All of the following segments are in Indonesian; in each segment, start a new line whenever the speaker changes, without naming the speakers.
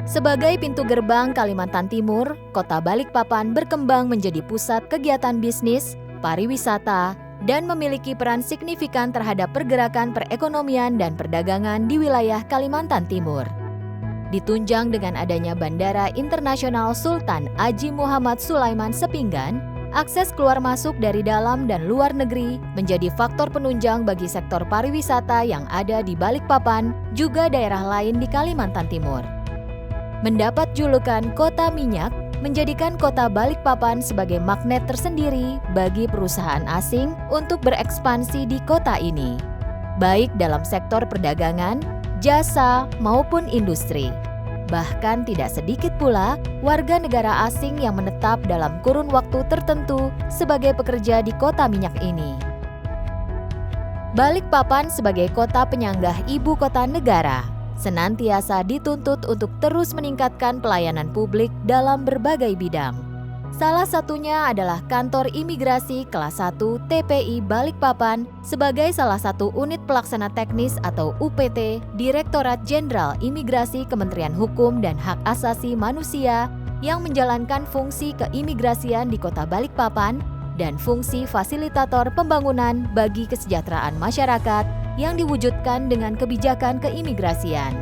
Sebagai pintu gerbang Kalimantan Timur, Kota Balikpapan berkembang menjadi pusat kegiatan bisnis, pariwisata, dan memiliki peran signifikan terhadap pergerakan perekonomian dan perdagangan di wilayah Kalimantan Timur. Ditunjang dengan adanya Bandara Internasional Sultan Haji Muhammad Sulaiman Sepinggan, akses keluar masuk dari dalam dan luar negeri menjadi faktor penunjang bagi sektor pariwisata yang ada di Balikpapan, juga daerah lain di Kalimantan Timur. Mendapat julukan Kota Minyak, menjadikan Kota Balikpapan sebagai magnet tersendiri bagi perusahaan asing untuk berekspansi di kota ini, baik dalam sektor perdagangan, jasa, maupun industri. Bahkan tidak sedikit pula warga negara asing yang menetap dalam kurun waktu tertentu sebagai pekerja di kota minyak ini. Balikpapan sebagai kota penyanggah ibu kota negara senantiasa dituntut untuk terus meningkatkan pelayanan publik dalam berbagai bidang. Salah satunya adalah Kantor Imigrasi Kelas 1 TPI Balikpapan sebagai salah satu unit pelaksana teknis atau UPT Direktorat Jenderal Imigrasi Kementerian Hukum dan Hak Asasi Manusia yang menjalankan fungsi keimigrasian di Kota Balikpapan dan fungsi fasilitator pembangunan bagi kesejahteraan masyarakat yang diwujudkan dengan kebijakan keimigrasian.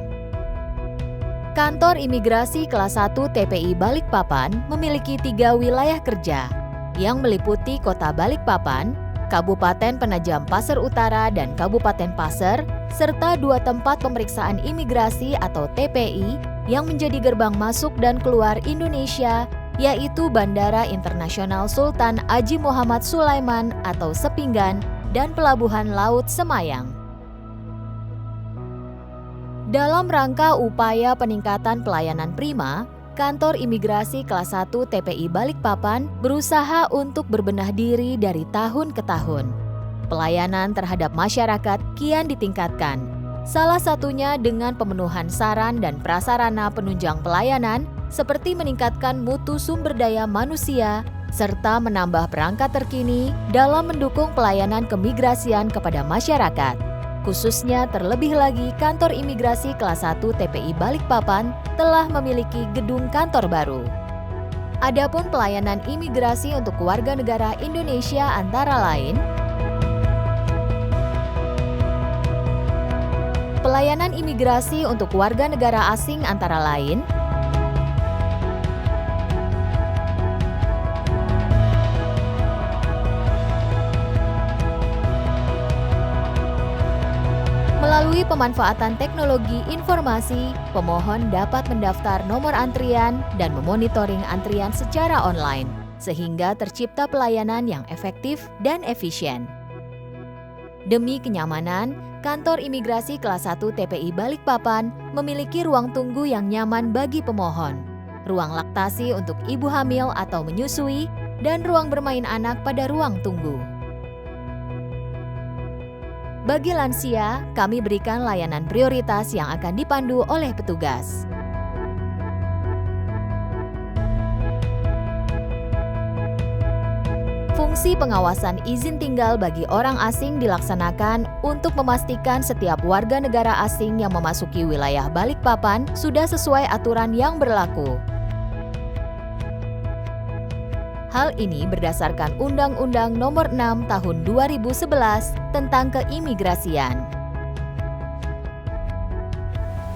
Kantor Imigrasi Kelas 1 TPI Balikpapan memiliki 3 wilayah kerja yang meliputi Kota Balikpapan, Kabupaten Penajam Pasir Utara dan Kabupaten Pasir, serta 2 tempat pemeriksaan imigrasi atau TPI yang menjadi gerbang masuk dan keluar Indonesia, yaitu Bandara Internasional Sultan Haji Muhammad Sulaiman atau Sepinggan dan Pelabuhan Laut Semayang. Dalam rangka upaya peningkatan pelayanan prima, Kantor Imigrasi Kelas 1 TPI Balikpapan berusaha untuk berbenah diri dari tahun ke tahun. Pelayanan terhadap masyarakat kian ditingkatkan, salah satunya dengan pemenuhan saran dan prasarana penunjang pelayanan seperti meningkatkan mutu sumber daya manusia, serta menambah perangkat terkini dalam mendukung pelayanan kemigrasian kepada masyarakat. Khususnya terlebih lagi Kantor Imigrasi Kelas 1 TPI Balikpapan telah memiliki gedung kantor baru. Adapun pelayanan imigrasi untuk warga negara Indonesia antara lain: pelayanan imigrasi untuk warga negara asing antara lain melalui pemanfaatan teknologi informasi, pemohon dapat mendaftar nomor antrian dan memonitoring antrian secara online, sehingga tercipta pelayanan yang efektif dan efisien. Demi kenyamanan, Kantor Imigrasi Kelas 1 TPI Balikpapan memiliki ruang tunggu yang nyaman bagi pemohon, ruang laktasi untuk ibu hamil atau menyusui, dan ruang bermain anak pada ruang tunggu. Bagi lansia, kami berikan layanan prioritas yang akan dipandu oleh petugas. Fungsi pengawasan izin tinggal bagi orang asing dilaksanakan untuk memastikan setiap warga negara asing yang memasuki wilayah Balikpapan sudah sesuai aturan yang berlaku. Hal ini berdasarkan Undang-Undang Nomor 6 Tahun 2011 tentang keimigrasian.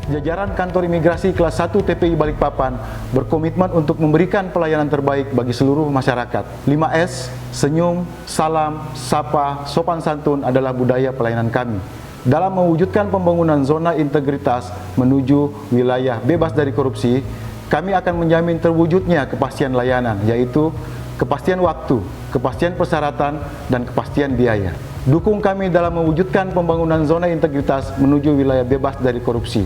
Jajaran Kantor Imigrasi Kelas 1 TPI Balikpapan berkomitmen untuk memberikan pelayanan terbaik bagi seluruh masyarakat. 5S, senyum, salam, sapa, sopan santun adalah budaya pelayanan kami. Dalam mewujudkan pembangunan zona integritas menuju wilayah bebas dari korupsi, kami akan menjamin terwujudnya kepastian layanan, yaitu kepastian waktu, kepastian persyaratan, dan kepastian biaya. Dukung kami dalam mewujudkan pembangunan zona integritas menuju wilayah bebas dari korupsi.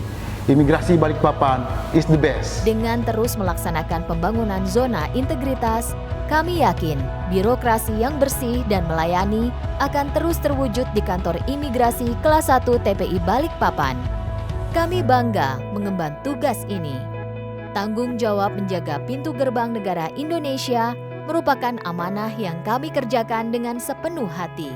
Imigrasi Balikpapan is the best.
Dengan terus melaksanakan pembangunan zona integritas, kami yakin birokrasi yang bersih dan melayani akan terus terwujud di Kantor Imigrasi Kelas 1 TPI Balikpapan. Kami bangga mengemban tugas ini. Tanggung jawab menjaga pintu gerbang negara Indonesia merupakan amanah yang kami kerjakan dengan sepenuh hati.